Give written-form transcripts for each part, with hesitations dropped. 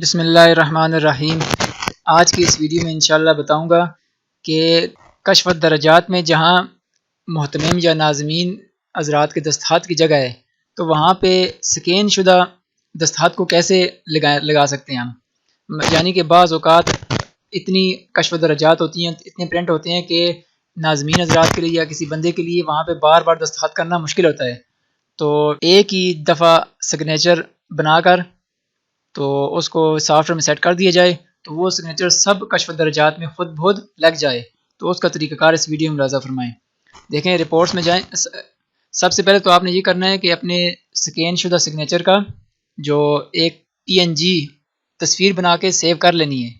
بسم اللہ الرحمن الرحیم۔ آج کی اس ویڈیو میں انشاءاللہ بتاؤں گا کہ کشف الدرجات میں جہاں محتمم یا ناظمین حضرات کے دستخط کی جگہ ہے تو وہاں پہ سکین شدہ دستخط کو کیسے لگا سکتے ہیں ہم، یعنی کہ بعض اوقات اتنی کشف الدرجات ہوتی ہیں، اتنے پرنٹ ہوتے ہیں کہ ناظمین حضرات کے لیے یا کسی بندے کے لیے وہاں پہ بار بار دستخط کرنا مشکل ہوتا ہے، تو ایک ہی دفعہ سگنیچر بنا کر تو اس کو سافٹ ویئر میں سیٹ کر دیا جائے تو وہ سگنیچر سب کشف الدرجات میں خود بخود لگ جائے۔ تو اس کا طریقہ کار اس ویڈیو میں ملاحظہ فرمائیں۔ دیکھیں رپورٹس میں جائیں، سب سے پہلے تو آپ نے یہ کرنا ہے کہ اپنے سکین شدہ سگنیچر کا جو ایک PNG تصویر بنا کے سیو کر لینی ہے،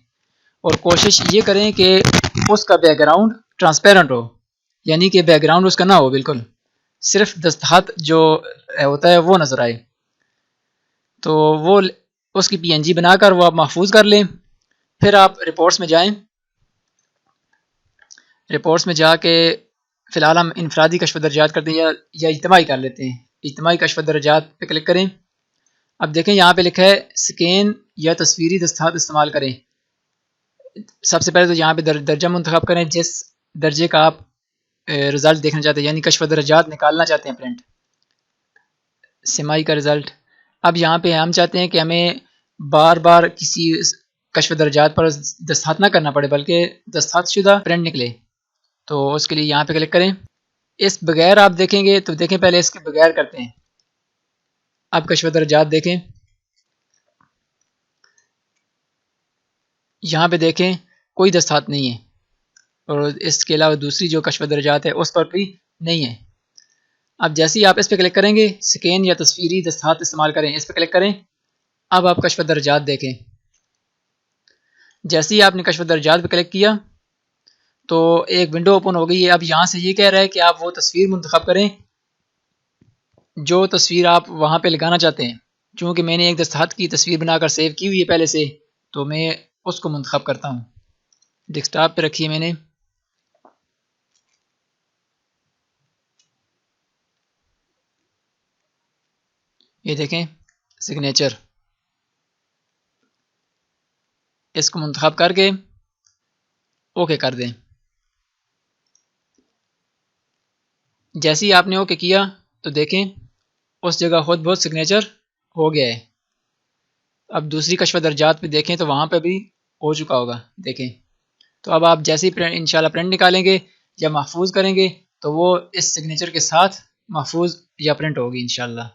اور کوشش یہ کریں کہ اس کا بیک گراؤنڈ ٹرانسپیرنٹ ہو، یعنی کہ بیک گراؤنڈ اس کا نہ ہو، بالکل صرف دستخط جو ہوتا ہے وہ نظر آئے، تو وہ اس کی PNG بنا کر وہ آپ محفوظ کر لیں۔ پھر آپ رپورٹس میں جائیں، رپورٹس میں جا کے فی الحال ہم انفرادی کشف درجات کرتے ہیں یا اجتماعی کر لیتے ہیں، اجتماعی کشف درجات پہ کلک کریں۔ اب دیکھیں یہاں پہ لکھا ہے سکین یا تصویری دستخط استعمال کریں۔ سب سے پہلے تو یہاں پہ درجہ منتخب کریں جس درجے کا آپ رزلٹ دیکھنا چاہتے ہیں، یعنی کشف درجات نکالنا چاہتے ہیں پرنٹ سیمائی کا رزلٹ۔ اب یہاں پہ ہم چاہتے ہیں کہ ہمیں بار بار کسی کشف درجات پر دستخط نہ کرنا پڑے بلکہ دستخط شدہ پرنٹ نکلے، تو اس کے لیے یہاں پہ کلک کریں۔ اس بغیر آپ دیکھیں گے تو دیکھیں پہلے اس کے بغیر کرتے ہیں۔ اب کشف درجات دیکھیں، یہاں پہ دیکھیں کوئی دستخط نہیں ہے، اور اس کے علاوہ دوسری جو کشف درجات ہے اس پر بھی نہیں ہے۔ اب جیسے ہی آپ اس پہ کلک کریں گے سکین یا تصویری دستخط استعمال کریں، اس پہ کلک کریں۔ اب آپ کشف درجات دیکھیں، جیسے ہی آپ نے کشف درجات پہ کلک کیا تو ایک ونڈو اوپن ہو گئی ہے۔ اب یہاں سے یہ کہہ رہا ہے کہ آپ وہ تصویر منتخب کریں جو تصویر آپ وہاں پہ لگانا چاہتے ہیں۔ چونکہ میں نے ایک دستخط کی تصویر بنا کر سیو کی ہوئی ہے پہلے سے، تو میں اس کو منتخب کرتا ہوں۔ ڈیسک ٹاپ پہ رکھی ہے میں نے، یہ دیکھیں سگنیچر، اس کو منتخب کر کے اوکے کر دیں۔ جیسے ہی آپ نے اوکے کیا تو دیکھیں اس جگہ خود بہت سگنیچر ہو گیا ہے۔ اب دوسری کشف درجات پہ دیکھیں تو وہاں پہ بھی ہو چکا ہوگا، دیکھیں۔ تو اب آپ جیسے ہی انشاءاللہ پرنٹ نکالیں گے یا محفوظ کریں گے تو وہ اس سگنیچر کے ساتھ محفوظ یا پرنٹ ہوگی انشاءاللہ۔